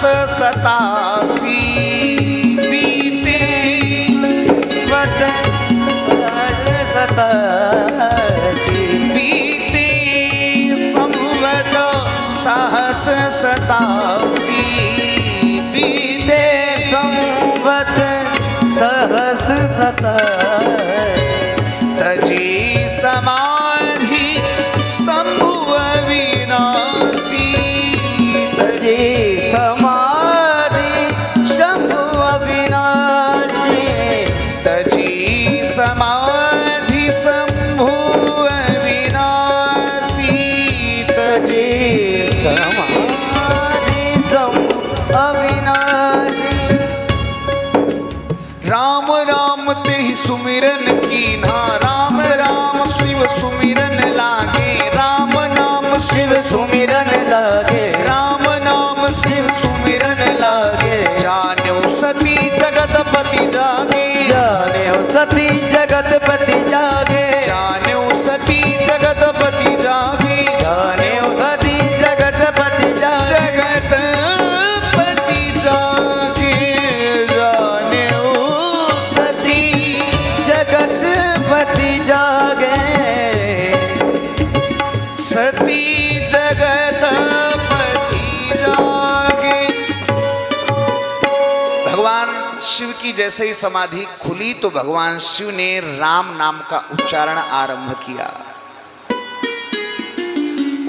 87 बीते वर्ष 87 बीते संवत सहस 87 बीते संवत सहस 87 तजी समाधि शंभु अविनाशी तजी समाधि शंभु अविनाशी तजी समाधि शंभु अविनाशी तजी समाधि शंभु अविनाशी। राम राम ते ही सुमिरन कीन्हा राम राम शिव सुमिरन लागे राम नाम शिव सुमिरन लागे राम नाम शिव सुमिरन लागे जाने सती जगतपति जागे जाने सती जगतपति जागे जाने सती जगतपति जागे जाने सती जगतपति जागे जगतपति जागे जाने सती जगतपति जागे सती जगतपति जागे। भगवान शिव की जैसे ही समाधि खुली तो भगवान शिव ने राम नाम का उच्चारण आरंभ किया।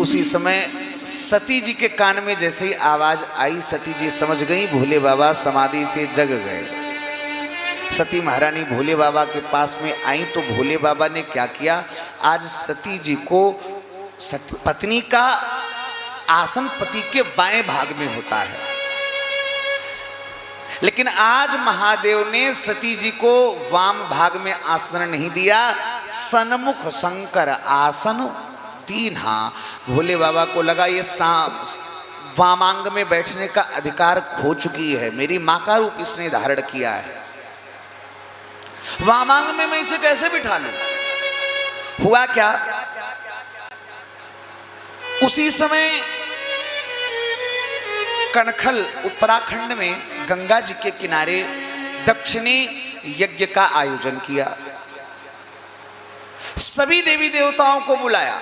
उसी समय सती जी के कान में जैसे ही आवाज आई सती जी समझ गई भोले बाबा समाधि से जग गए। सती महारानी भोले बाबा के पास में आई तो भोले बाबा ने क्या किया, आज सती जी को पत्नी का आसन पति के बाएं भाग में होता है, लेकिन आज महादेव ने सती जी को वाम भाग में आसन नहीं दिया, सन्मुख शंकर आसन दीन्हा। भोले बाबा को लगा ये वामांग में बैठने का अधिकार खो चुकी है, मेरी मां का रूप इसने धारण किया है, वामांग में मैं इसे कैसे बिठा लूं। हुआ क्या, उसी समय कनखल उत्तराखंड में गंगा जी के किनारे दक्षिणी यज्ञ का आयोजन किया। सभी देवी देवताओं को बुलाया,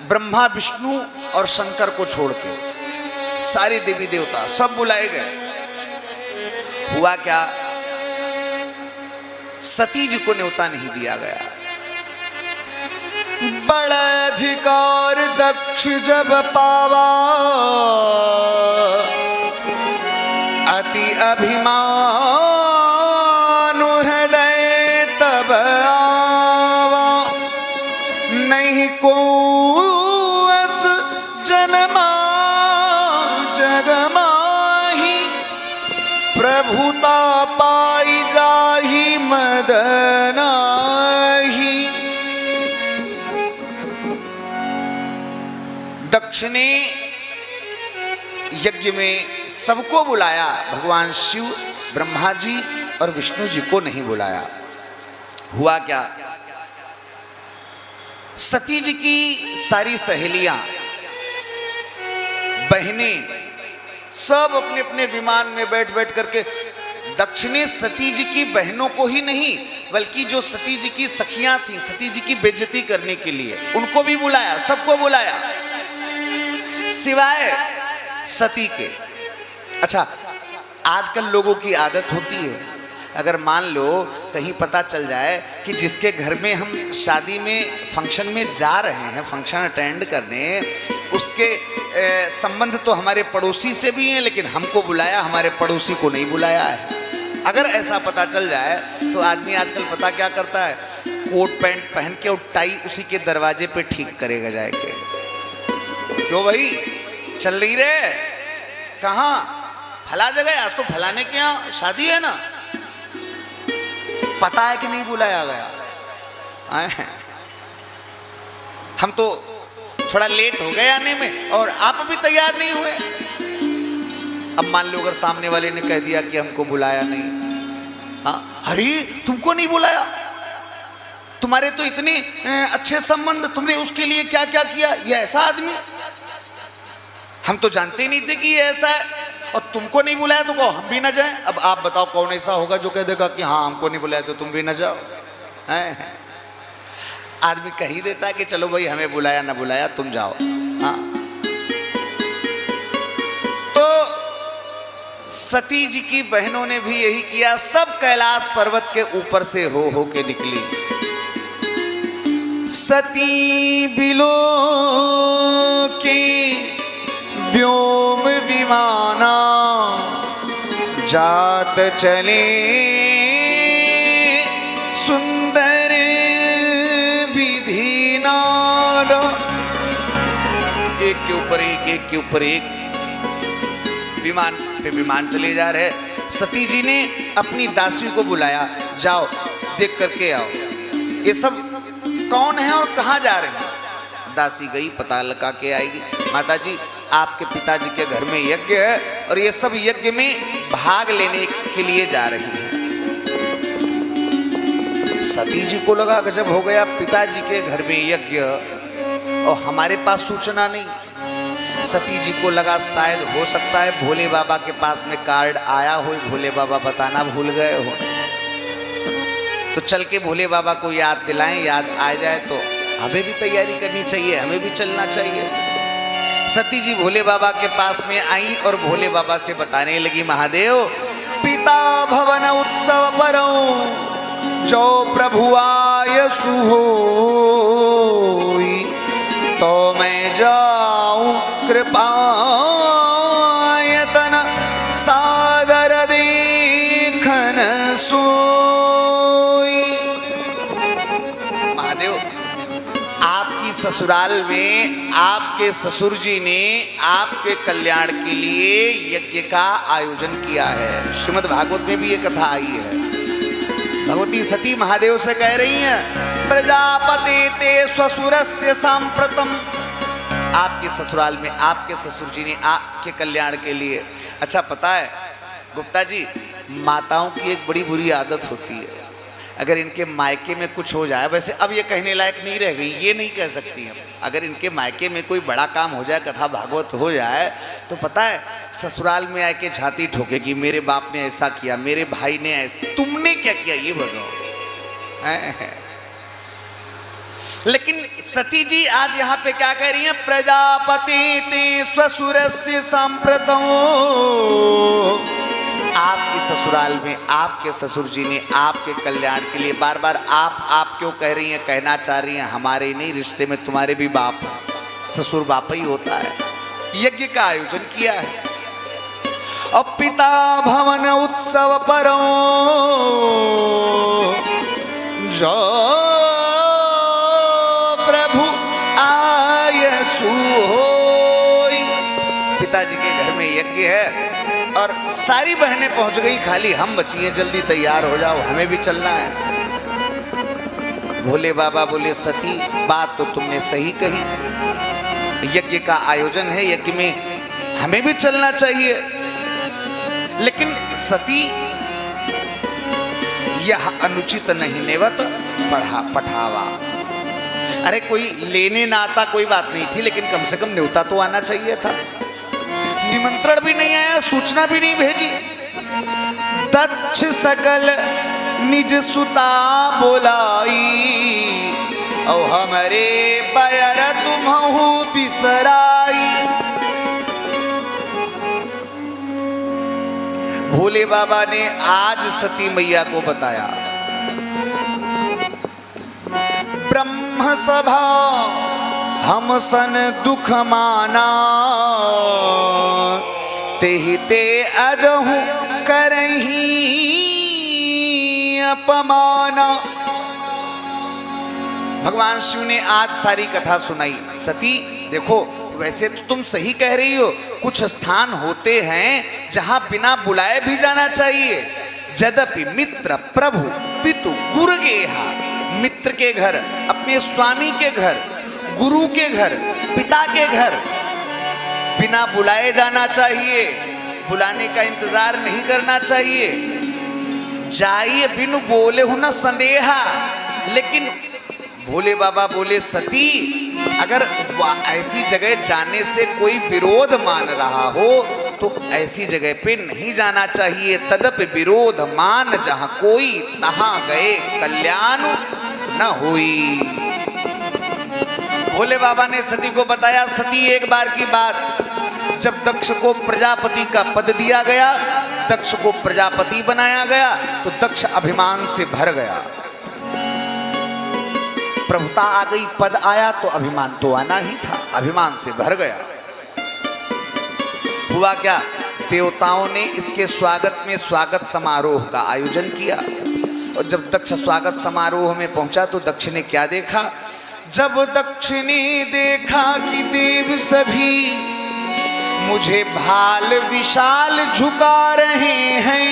ब्रह्मा विष्णु और शंकर को छोड़ के सारे देवी देवता सब बुलाए गए। हुआ क्या, सती जी को न्योता नहीं दिया गया। बड़ा अधिकार दक्ष जब पावा अति अभिमान हृदय तब आवा, नहीं को अस जन्मा जगमाही, प्रभुता पाई जाही मदनाही। दक्ष ने यज्ञ में सबको बुलाया, भगवान शिव ब्रह्मा जी और विष्णु जी को नहीं बुलाया। हुआ क्या, सती जी की सारी सहेलियां बहनें सब अपने अपने विमान में बैठ बैठ करके, दक्ष ने सती जी की बहनों को ही नहीं बल्कि जो सती जी की सखियां थी सती जी की बेइज्जती करने के लिए उनको भी बुलाया, सबको बुलाया सिवाय सती के। अच्छा, आजकल लोगों की आदत होती है, अगर मान लो कहीं पता चल जाए कि जिसके घर में हम शादी में फंक्शन में जा रहे हैं, फंक्शन अटेंड करने, उसके संबंध तो हमारे पड़ोसी से भी हैं लेकिन हमको बुलाया, हमारे पड़ोसी को नहीं बुलाया है। अगर ऐसा पता चल जाए तो आदमी आजकल पता क्या करता है, कोट पैंट पहन के और टाई उसी के दरवाजे पे ठीक करेगा जाके। क्यों भाई चल रही रे, कहाँ फला जगह, आज तो फलाने के यहाँ शादी है ना, पता है कि नहीं बुलाया गया। हम तो थोड़ा लेट हो गए आने में और आप अभी तैयार नहीं हुए। अब मान लो अगर सामने वाले ने कह दिया कि हमको बुलाया नहीं, हाँ अरे तुमको नहीं बुलाया, तुम्हारे तो इतने अच्छे संबंध, तुमने उसके लिए क्या क्या किया, ये ऐसा आदमी, हम तो जानते ही नहीं थे कि ये ऐसा है। और तुमको नहीं बुलाया तो कहो हम भी ना जाएं। अब आप बताओ कौन ऐसा होगा जो कह देगा कि हाँ हमको नहीं बुलाया तो तुम भी ना जाओ। हैं? आदमी कह ही देता है कि चलो भाई हमें बुलाया ना बुलाया तुम जाओ। हाँ, तो सती जी की बहनों ने भी यही किया। सब कैलाश पर्वत के ऊपर से हो के निकली। सती बिलो की व्योम विमाना जात चले सुंदर विधि नाद। एक के ऊपर एक, एक के ऊपर एक विमान पे विमान चले जा रहे। सती जी ने अपनी दासी को बुलाया, जाओ देख करके आओ ये सब कौन है और कहाँ जा रहे हैं। दासी गई, पता लगा के आएगी। माता जी आपके पिताजी के घर में यज्ञ है और ये सब यज्ञ में भाग लेने के लिए जा रही है। सती जी को लगा गजब हो गया, पिताजी के घर में यज्ञ और हमारे पास सूचना नहीं। सती जी को लगा शायद हो सकता है भोले बाबा के पास में कार्ड आया हो, भोले बाबा बताना भूल गए हो, तो चल के भोले बाबा को याद दिलाएं, याद आ जाए तो हमें भी तैयारी करनी चाहिए, हमें भी चलना चाहिए। सती जी भोले बाबा के पास में आई और भोले बाबा से बताने लगी, महादेव पिता भवन उत्सव परो जो प्रभु आय सुहोई, तो मैं जाऊं कृपायतन सादर देखन सोई। महादेव आपकी ससुराल में आपके ससुर जी ने आपके कल्याण के लिए यज्ञ का आयोजन किया है। श्रीमद् भागवत में भी ये कथा आई है। भगवती सती महादेव से कह रही हैं, प्रजापति ते ससुरस्य सांप्रतम। आपके ससुराल में आपके ससुर जी ने आपके कल्याण के लिए। अच्छा पता है गुप्ता जी, माताओं की एक बड़ी बुरी आदत होती है, अगर इनके मायके में कुछ हो जाए, वैसे अब ये कहने लायक नहीं रह गई, ये नहीं कह सकती हम, अगर इनके मायके में कोई बड़ा काम हो जाए, कथा भागवत हो जाए, तो पता है ससुराल में आके छाती ठोकेगी, मेरे बाप ने ऐसा किया, मेरे भाई ने ऐसा, तुमने क्या किया ये बताओ। लेकिन सती जी आज यहाँ पे क्या कह रही हैं, प्रजापति ते स्वसुरस्य सांप्रतम। आपके ससुराल में आपके ससुर जी ने आपके कल्याण के लिए बार बार आप क्यों कह रही हैं, कहना चाह रही हैं, हमारे नहीं रिश्ते में तुम्हारे भी बाप ससुर बाप ही होता है। यज्ञ का आयोजन किया है और पिता भवन उत्सव परो जो प्रभु आय सुहोई। पिताजी के घर में यज्ञ है और सारी बहनें पहुंच गई, खाली हम बची हैं, जल्दी तैयार हो जाओ, हमें भी चलना है। भोले बाबा बोले, सती बात तो तुमने सही कही, यज्ञ का आयोजन है, यज्ञ में हमें भी चलना चाहिए, लेकिन सती यह अनुचित नहीं नेवत पठावा। अरे कोई लेने ना आता कोई बात नहीं थी, लेकिन कम से कम न्योता तो आना चाहिए था। निमंत्रण भी नहीं आया, सूचना भी नहीं भेजी। दक्ष सकल निज सुता बोलाई, और हमारे पैर तुम्हु बिसराई। भोले बाबा ने आज सती मैया को बताया, ब्रह्म सभा हम सन दुख माना, तेहि ते अजहु करही अपमाना। भगवान शिव ने आज सारी कथा सुनाई। सती देखो, वैसे तो तुम सही कह रही हो, कुछ स्थान होते हैं जहां बिना बुलाए भी जाना चाहिए। यद्यपि मित्र प्रभु पितु गुरु गेहा, मित्र के घर, अपने स्वामी के घर, गुरु के घर, पिता के घर बिना बुलाए जाना चाहिए, बुलाने का इंतजार नहीं करना चाहिए। जाइए बिनु बोले हो न संदेहा। लेकिन भोले बाबा बोले, सती अगर ऐसी जगह जाने से कोई विरोध मान रहा हो तो ऐसी जगह पे नहीं जाना चाहिए। तदप विरोध मान जहां कोई, तहां गए कल्याण न होई। भोले बाबा ने सती को बताया, सती एक बार की बात, जब दक्ष को प्रजापति का पद दिया गया, दक्ष को प्रजापति बनाया गया, तो दक्ष अभिमान से भर गया। प्रभुता आ गई, पद आया, तो अभिमान तो आना ही था, अभिमान से भर गया। हुआ क्या, देवताओं ने इसके स्वागत में स्वागत समारोह का आयोजन किया। और जब दक्ष स्वागत समारोह में पहुंचा तो दक्ष ने क्या देखा, जब दक्ष ने देखा कि देव सभी मुझे भाल विशाल झुका रहे हैं,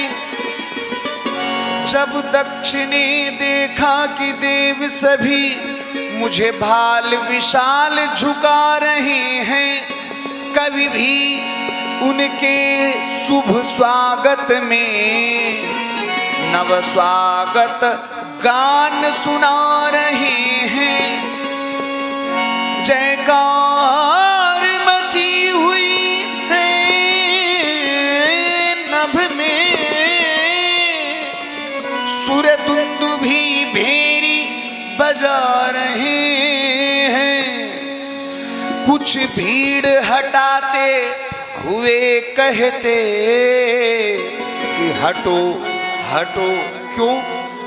जब दक्ष ने देखा कि देव सभी मुझे भाल विशाल झुका रहे हैं, कभी भी उनके शुभ स्वागत में नव स्वागत गान सुना रहे हैं। जयकार मची हुई है नभ में, सुर दुंदुभी भेरी बजा रहे हैं। कुछ भीड़ हटाते हुए कहते कि हटो हटो, क्यों?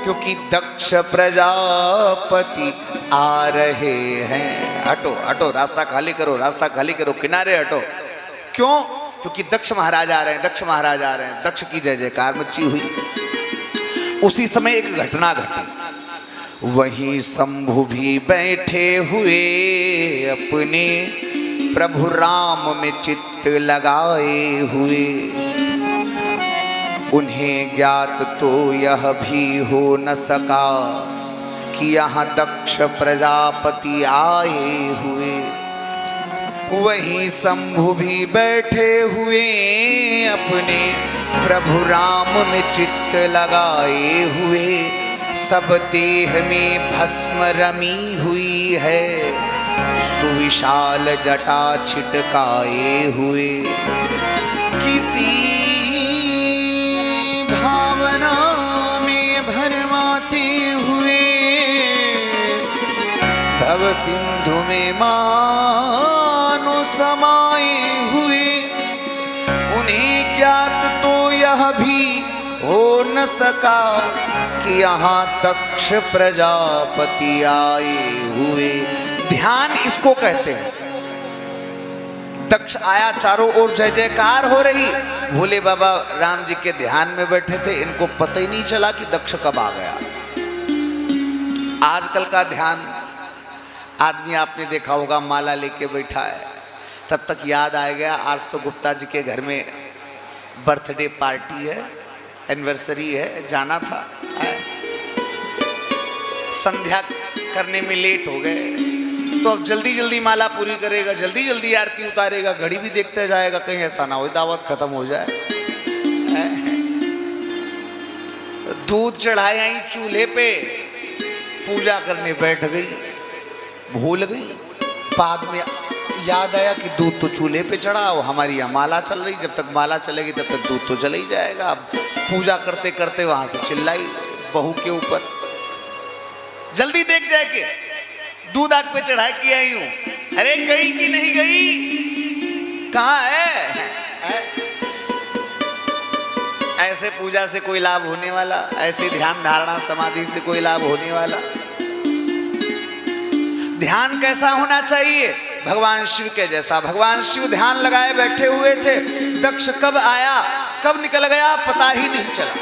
क्योंकि दक्ष प्रजापति आ रहे हैं। हटो हटो, रास्ता खाली करो, रास्ता खाली करो, किनारे हटो। क्यों? क्योंकि दक्ष महाराज आ रहे हैं, दक्ष महाराज आ रहे हैं। दक्ष की जय जयकार मची हुई। उसी समय एक घटना घटी, वहीं शंभु भी बैठे हुए अपने प्रभु राम में चित्त लगाए हुए। उन्हें ज्ञात तो यह भी हो न सका कि यहाँ दक्ष प्रजापति आए हुए। वहीं शंभु भी बैठे हुए अपने प्रभु राम में चित्त लगाए हुए। सब देह में भस्म रमी हुई है, सुविशाल जटा छिटकाए हुए। किसी भावना में भरमाते हुए तब सिंधु में मानो समाये हुए। उन्हें ज्ञात तो यह भी हो न सका कि यहाँ दक्ष प्रजापति आए हुए। ध्यान इसको कहते हैं। दक्ष आया, चारों ओर जय जयकार हो रही। भोले बाबा राम जी के ध्यान में बैठे थे, इनको पता ही नहीं चला कि दक्ष कब आ गया। आजकल का ध्यान आदमी आपने देखा होगा, माला लेके बैठा है, तब तक याद आ गया आज तो गुप्ता जी के घर में बर्थडे पार्टी है, एनिवर्सरी है, जाना था। संध्या करने में लेट हो गए, तो अब जल्दी जल्दी माला पूरी करेगा, जल्दी जल्दी आरती उतारेगा, घड़ी भी देखते जाएगा कहीं ऐसा ना हो दावत खत्म हो जाए। दूध चढ़ाया ही चूल्हे पे, पूजा करने बैठ गई, भूल गई। बाद में याद आया कि दूध तो चूल्हे पे चढ़ा, और हमारी यहाँ माला चल रही, जब तक माला चलेगी तब तक दूध तो चला ही जाएगा। अब पूजा करते करते वहां से चिल्लाई बहू के ऊपर, जल्दी देख जाए के दूध आग पे चढ़ा के आई हूं। अरे गई कि नहीं गई, कहाँ है? ऐसे पूजा से कोई लाभ होने वाला? ऐसे ध्यान धारणा समाधि से कोई लाभ होने वाला? ध्यान कैसा होना चाहिए? भगवान शिव के जैसा। भगवान शिव ध्यान लगाए बैठे हुए थे। दक्ष कब आया कब निकल गया पता ही नहीं चला।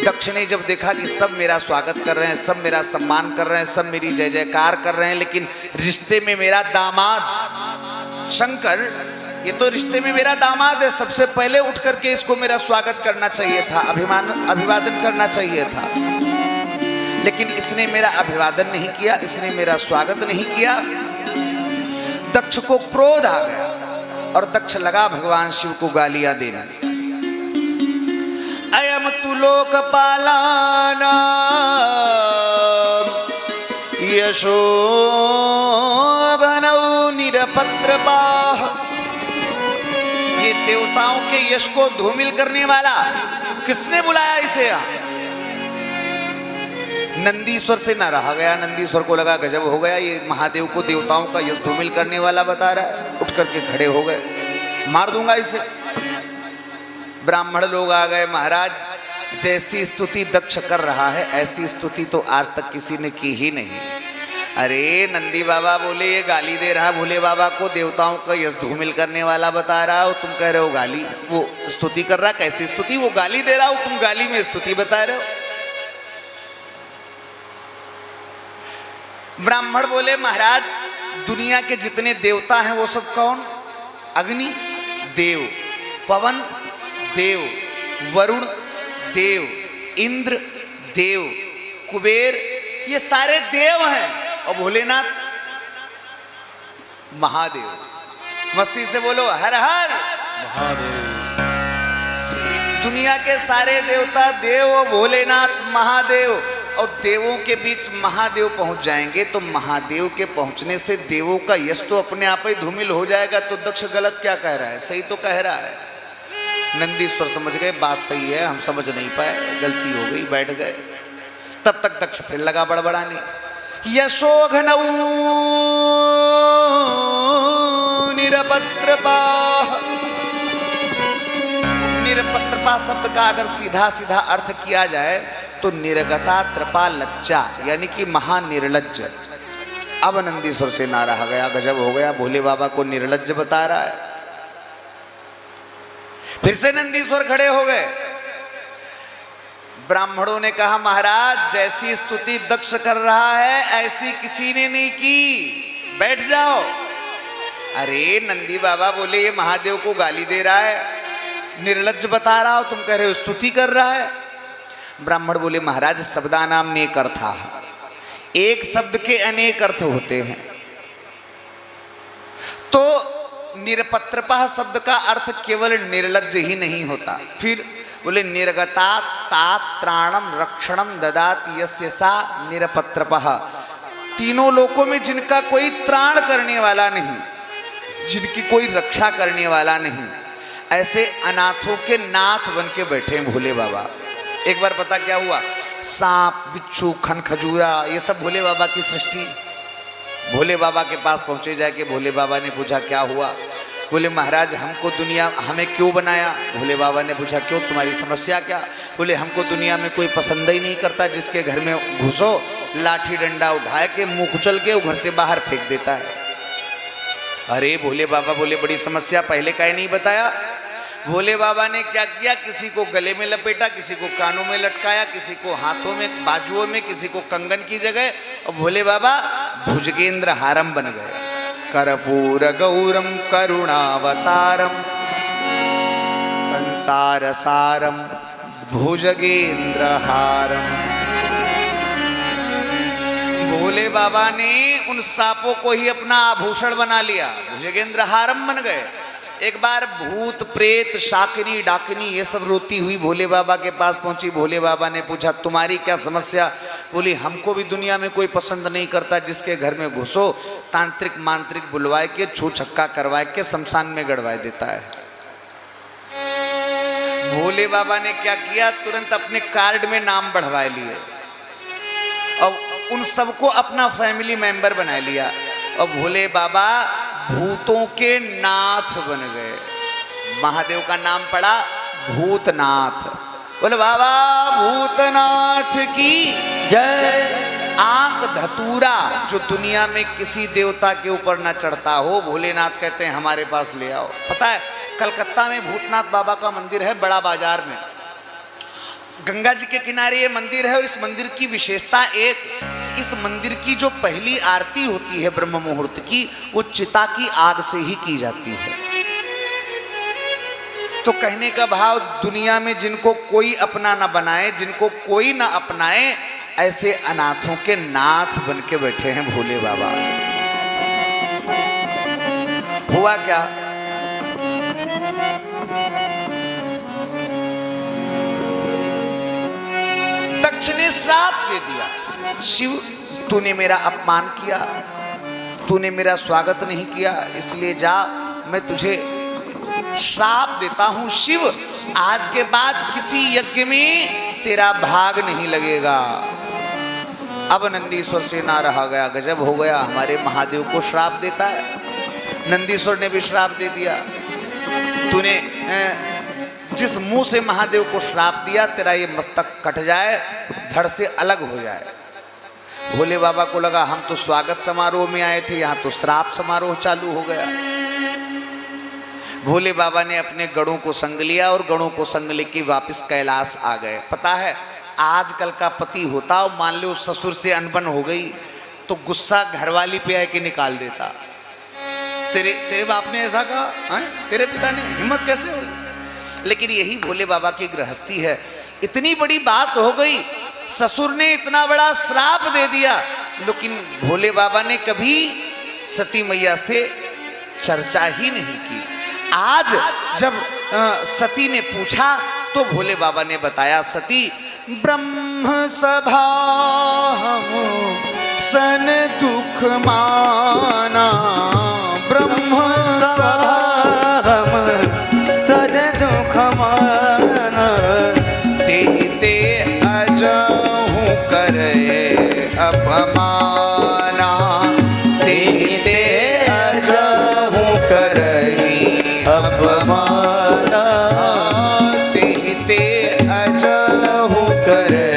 दक्ष ने जब देखा कि सब मेरा स्वागत कर रहे हैं, सब मेरा सम्मान कर रहे हैं, सब मेरी जय जयकार कर रहे हैं, लेकिन रिश्ते में मेरा दामाद शंकर, ये तो रिश्ते में मेरा दामाद है, सबसे पहले उठ करके इसको मेरा स्वागत करना चाहिए था, अभिवादन करना चाहिए था, लेकिन इसने मेरा अभिवादन नहीं किया, इसने मेरा स्वागत नहीं किया। दक्ष को क्रोध आ गया और दक्ष लगा भगवान शिव को गालियां देने। अयम तु लोकपालाना यशो घनौ निरपत्रपाः ये देवताओं के यश को धूमिल करने वाला किसने बुलाया इसे यहाँ? नंदीश्वर से ना रहा गया। नंदीश्वर को लगा गजब हो गया, ये महादेव को देवताओं का यश धूमिल करने वाला बता रहा है। उठ करके खड़े हो गए, मार दूंगा इसे। ब्राह्मण लोग आ गए, महाराज जैसी स्तुति दक्ष कर रहा है ऐसी स्तुति तो आज तक किसी ने की ही नहीं। अरे नंदी बाबा बोले ये गाली दे रहा है भोले बाबा को, देवताओं का यश धूमिल करने वाला बता रहा हो, तुम कह रहे हो गाली, वो स्तुति कर रहा, कैसी स्तुति? वो गाली दे रहा हो, तुम गाली में स्तुति बता रहे हो। ब्राह्मण बोले महाराज दुनिया के जितने देवता हैं वो सब कौन? अग्नि देव, पवन देव, वरुण देव, इंद्र देव, कुबेर, ये सारे देव हैं, और भोलेनाथ महादेव। मस्ती से बोलो हर हर महादेव। दुनिया के सारे देवता देव, भोलेनाथ महादेव, और देवों के बीच महादेव पहुंच जाएंगे तो महादेव के पहुंचने से देवों का यश तो अपने आप ही धूमिल हो जाएगा। तो दक्ष गलत क्या कह रहा है? सही तो कह रहा है। नंदीश्वर समझ गए बात सही है, हम समझ नहीं पाए, गलती हो गई, बैठ गए। तब तक दक्ष फिर लगा बड़बड़ाने, यशोघनौ निरपत्रपाः। निरपत्रपा शब्द का अगर सीधा सीधा अर्थ किया जाए तो निर्गता त्रपा लज्जा, यानी कि महानिर्लज्ज। अब नंदीश्वर से ना रहा गया, गजब हो गया, भोले बाबा को निर्लज्ज बता रहा है। फिर से नंदीश्वर खड़े हो गए। ब्राह्मणों ने कहा महाराज जैसी स्तुति दक्ष कर रहा है ऐसी किसी ने नहीं की, बैठ जाओ। अरे नंदी बाबा बोले ये महादेव को गाली दे रहा है, निर्लज्ज बता रहा हो, तुम कह रहे हो स्तुति कर रहा है। ब्राह्मण बोले महाराज शब्दानाम नेक अर्था, एक शब्द के अनेक अर्थ होते हैं। तो निरपत्रपा शब्द का अर्थ केवल निर्लज्ज ही नहीं होता। फिर बोले निर्गता तात्राणम रक्षणम ददात यस्य सा निरपत्रपः। तीनों लोकों में जिनका कोई त्राण करने वाला नहीं, जिनकी कोई रक्षा करने वाला नहीं, ऐसे अनाथों के नाथ बन के बैठे हैं भोले बाबा। एक बार पता क्या हुआ, सांप बिच्छू खन खजूरा ये सब भोले बाबा की सृष्टि। भोले बाबा के पास पहुंचे जाके भोले बाबा ने पूछा क्या हुआ? बोले महाराज हमको दुनिया हमें क्यों बनाया? भोले बाबा ने पूछा क्यों, तुम्हारी समस्या क्या? बोले हमको दुनिया में कोई पसंद ही नहीं करता, जिसके घर में घुसो लाठी डंडा उठा के मुंह कुचल के घर से बाहर फेंक देता है। अरे भोले बाबा बोले बड़ी समस्या, पहले काहे नहीं बताया? भोले बाबा ने क्या किया, किसी को गले में लपेटा, किसी को कानों में लटकाया, किसी को हाथों में बाजुओं में, किसी को कंगन की जगह, और भोले बाबा भुजगेंद्र हारम बन गए। कर्पूर गौरम करुणावतारम संसार सारम भुजगेंद्र हारम। भोले बाबा ने उन सांपों को ही अपना आभूषण बना लिया, भुजगेंद्र हारम बन गए। एक बार भूत प्रेत शाकिनी डाकिनी ये सब रोती हुई भोले बाबा के पास पहुंची। भोले बाबा ने पूछा तुम्हारी क्या समस्या? बोली हमको भी दुनिया में कोई पसंद नहीं करता, जिसके घर में घुसो तांत्रिक मांत्रिक बुलवाए के छू छक्का करवाए के शमशान में गड़वाए देता है। भोले बाबा ने क्या किया, तुरंत अपने कार्ड में नाम बढ़वा लिए और उन सबको अपना फैमिली मेंबर बना लिया, और भोले बाबा भूतों के नाथ बन गए। महादेव का नाम पड़ा भूतनाथ। बोले बाबा भूतनाथ की जय। आंख धतूरा जो दुनिया में किसी देवता के ऊपर ना चढ़ता हो, भोलेनाथ कहते हैं हमारे पास ले आओ। पता है कलकत्ता में भूतनाथ बाबा का मंदिर है, बड़ा बाजार में, गंगा जी के किनारे ये मंदिर है। और इस मंदिर की विशेषता एक, इस मंदिर की जो पहली आरती होती है ब्रह्म मुहूर्त की, वो चिता की आग से ही की जाती है। तो कहने का भाव, दुनिया में जिनको कोई अपना ना बनाए, जिनको कोई ना अपनाए, ऐसे अनाथों के नाथ बन के बैठे हैं भोले बाबा। हुआ क्या, दक्ष ने श्राप दे दिया, शिव तूने मेरा अपमान किया, तूने मेरा स्वागत नहीं किया, इसलिए जा, मैं तुझे श्राप देता हूं शिव, आज के बाद किसी यज्ञ में तेरा भाग नहीं लगेगा। अब नंदीश्वर से ना रहा गया, गजब हो गया, हमारे महादेव को श्राप देता है। नंदीश्वर ने भी श्राप दे दिया, तूने जिस मुंह से महादेव को श्राप दिया, तेरा ये मस्तक कट जाए, धड़ से अलग हो जाए। भोले बाबा को लगा हम तो स्वागत समारोह में आए थे, यहाँ तो श्राप समारोह चालू हो गया। भोले बाबा ने अपने गणों को संग लिया और गणों को संग लेके वापस कैलाश आ गए। पता है आजकल का पति होता और मान लो ससुर से अनबन हो गई तो गुस्सा घरवाली पे आके निकाल देता। तेरे बाप ने ऐसा कहा, तेरे पिता ने, हिम्मत कैसे हुई? लेकिन यही भोले बाबा की गृहस्थी है। इतनी बड़ी बात हो गई, ससुर ने इतना बड़ा श्राप दे दिया, लेकिन भोले बाबा ने कभी सती मैया से चर्चा ही नहीं की। आज जब सती ने पूछा तो भोले बाबा ने बताया, सती ब्रह्म सभा हम सन दुख माना, ब्रह्म सभा हम सन दुख माना, ते अजहू करे अपमाना, ते अजहू करे अपमाना, ते अजहू करे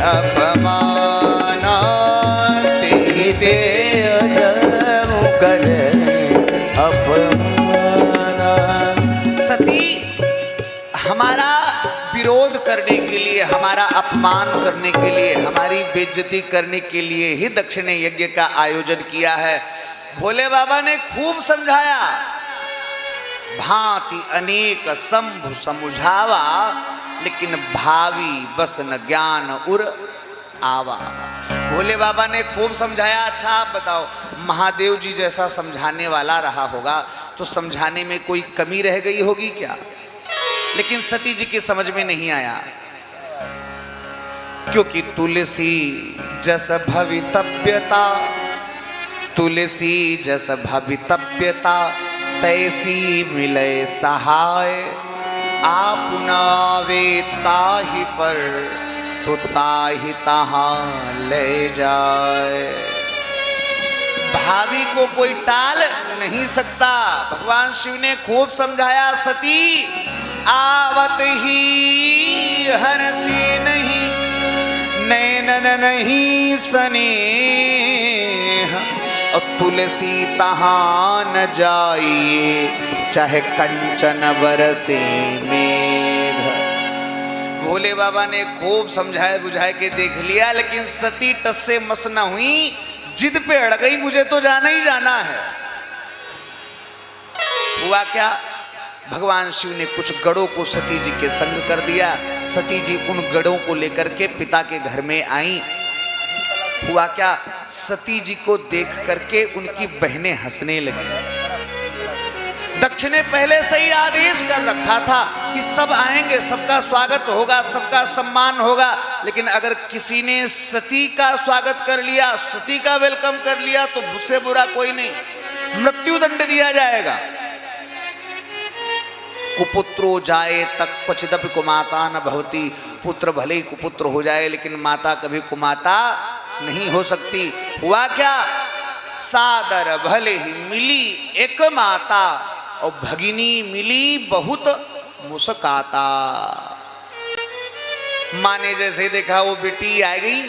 अपमाना, ते अजहू करे अपमाना। सती हमारा विरोध करने के लिए, हमारा अपमान करने के लिए, हमारी बेइज्जती करने के लिए ही दक्षिण यज्ञ का आयोजन किया है। भोले बाबा ने खूब समझाया, भांति अनेक शंभु समुझावा, लेकिन भावी बस न ज्ञान उर आवा। भोले बाबा ने खूब समझाया। अच्छा आप बताओ, महादेव जी जैसा समझाने वाला रहा होगा तो समझाने में कोई कमी रह गई होगी क्या? लेकिन सती जी की समझ में नहीं आया, क्योंकि तुलसी जस भवितव्यता, तुलसी जस भवितव्यता, तैसी मिले सहाय, आपुना वे ताहि पर तो ताहि तहां ले जाए। भावी को कोई टाल नहीं सकता। भगवान शिव ने खूब समझाया, सती आवत ही हरसी नहीं, नैनन नहीं स्नेह, और तुलसी तहां न जाइए, चाहे कंचन बरसे मेघ। भोले बाबा ने खूब समझाए बुझाए के देख लिया, लेकिन सती टस से मस न हुई, जिद पे अड़ गई, मुझे तो जाना ही जाना है। हुआ क्या, भगवान शिव ने कुछ गढ़ों को सती जी के संग कर दिया। सती जी उन गढ़ों को लेकर के पिता के घर में आई। हुआ क्या, सती जी को देख करके उनकी बहनें हंसने लगी। दक्ष ने पहले से ही आदेश कर रखा था कि सब आएंगे, सबका स्वागत होगा, सबका सम्मान होगा, लेकिन अगर किसी ने सती का स्वागत कर लिया, सती का वेलकम कर लिया, तो उससे बुरा कोई नहीं, मृत्यु दंड दिया जाएगा। कुपुत्रो जाए तक क्वचिदपि कुमाता न भवती, पुत्र भले ही कुपुत्र हो जाए लेकिन माता कभी कुमाता नहीं हो सकती। हुआ क्या, सादर भले ही मिली एक माता, और भगिनी मिली बहुत मुस्काता। माँ ने जैसे देखा वो बेटी आ गई,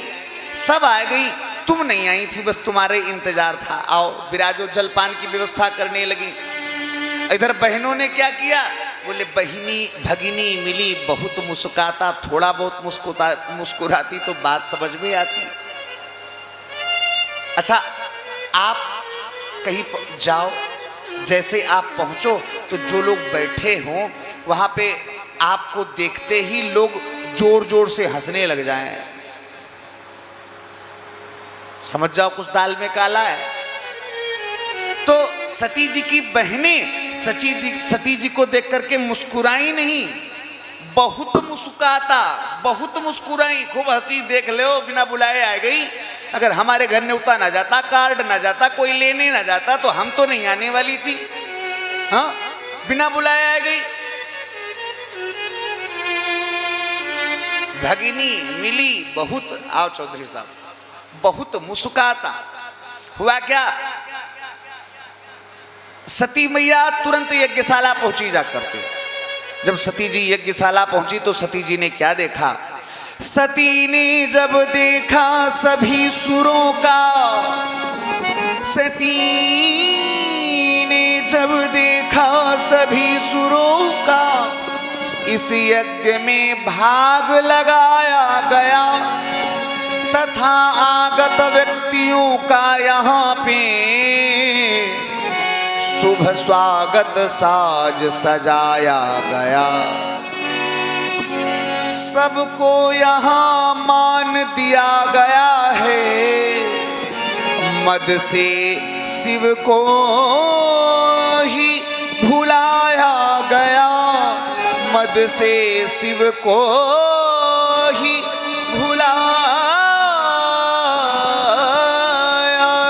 सब आ गई, तुम नहीं आई थी, बस तुम्हारे इंतजार था, आओ विराजो, जलपान की व्यवस्था करने लगी। इधर बहनों ने क्या किया, बोले बहिनी भगिनी मिली बहुत मुस्काता, थोड़ा बहुत मुस्कुराती तो बात समझ में आती। अच्छा आप कहीं जाओ, जैसे आप पहुंचो तो जो लोग बैठे हों वहां पे आपको देखते ही लोग जोर जोर से हंसने लग जाएं, समझ जाओ कुछ दाल में काला है। तो सती जी की बहनें सती जी को देख करके मुस्कुराई नहीं, बहुत मुस्कुराता, बहुत मुस्कुराई, खूब हंसी, देख लो बिना बुलाए आ गई। अगर हमारे घर न्योता ना जाता, कार्ड ना जाता, कोई लेने ना जाता, तो हम तो नहीं आने वाली थी। हाँ बिना बुलाए आ गई। भगिनी मिली बहुत, आओ चौधरी साहब, बहुत मुस्कुराता। हुआ क्या, सती मैया तुरंत यज्ञशाला पहुंची जाकर के। जब सती जी यज्ञशाला पहुंची तो सती जी ने क्या देखा? सती ने जब देखा सभी सुरों का, सती ने जब देखा सभी सुरों का, इस यज्ञ में भाग लगाया गया तथा आगत व्यक्तियों का यहाँ पे शुभ स्वागत साज सजाया गया। सबको यहाँ मान दिया गया है, मद से शिव को ही भुलाया गया, मद से शिव को ही भुलाया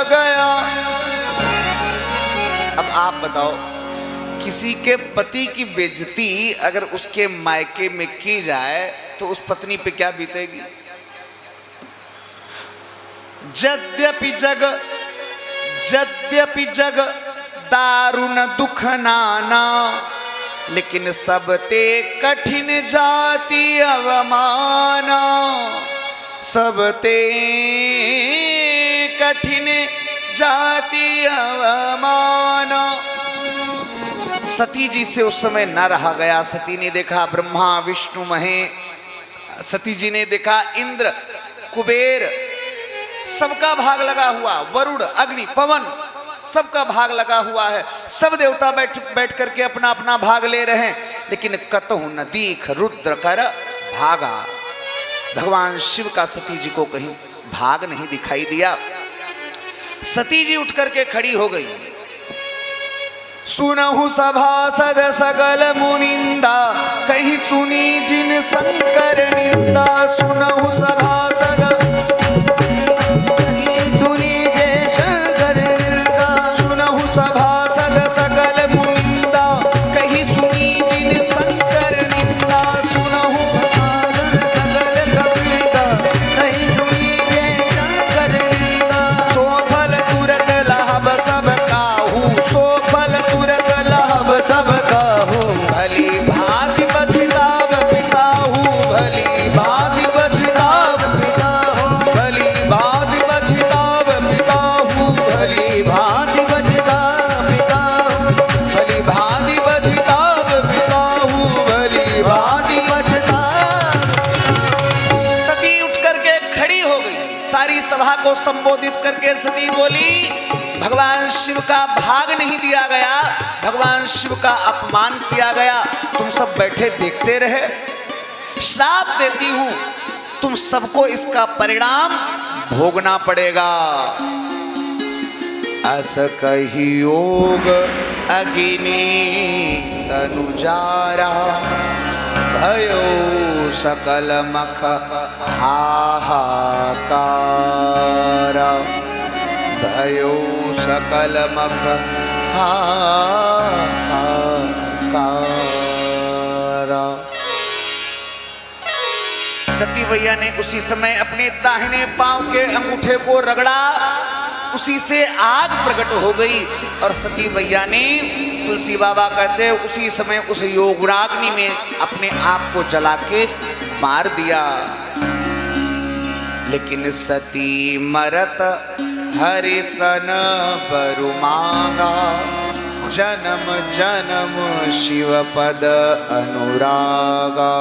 गया। अब आप बताओ, किसी के पति की बेइज्जती अगर उसके मायके में की जाए तो उस पत्नी पे क्या बीतेगी? यद्यपि जग दारुण दुख नाना, लेकिन सब ते कठिन जाति अवमाना, सब ते कठिन जाति अवमाना। सती जी से उस समय न रहा गया। सती ने देखा ब्रह्मा विष्णु महेश, सती जी ने देखा इंद्र कुबेर, सबका भाग लगा हुआ, वरुण अग्नि पवन सबका भाग लगा हुआ है। सब देवता बैठ करके अपना अपना भाग ले रहे हैं, लेकिन कतहु न दीख रुद्र कर भागा। भगवान शिव का सती जी को कहीं भाग नहीं दिखाई दिया। सती जी उठ करके खड़ी हो गई। सुनहु सभासद सकल मुनिंदा, कहीं सुनी जिन शंकर निंदा। सुनहु सभासद सुनी जय शंकर निंदा, सुनहु सभासद सकल मुनिंदा, कहीं सुनी जिन शंकर निंदा। सुनहु सकल कविता, कहीं सुनी जय शंकर निंदा। सो फल तुरत लाभ सब काहू, सो फल तुरत लाभ सब काहू, भली भांति बछिताव पिताहू, भली भांति बछिताव पिताहू, भली भांति बछिताव पिताहू, भली भांति बजता पिताहू, भली भांति बछिताव पिताहू, भली भांति। बजता। सती उठ करके खड़ी हो गई। सारी सभा को संबोधित करके सती बोली, भगवान शिव का भाग नहीं दिया गया, भगवान शिव का अपमान किया गया, तुम सब बैठे देखते रहे। श्राप देती हूं, तुम सबको इसका परिणाम भोगना पड़ेगा। अस कही योग अग्नि तनुजारा, भयो सकल मख हाहाकार, भयो सकल मख हाहाकार। सती मैया ने उसी समय अपने दाहिने पांव के अंगूठे को रगड़ा, उसी से आग प्रकट हो गई और सती मैया ने, तुलसी बाबा कहते हैं, उसी समय उस योगराग्नि में अपने आप को जला के मार दिया। लेकिन सती मरत हरि सन बरु मांगा, जन्म जन्म शिव पद अनुरागा।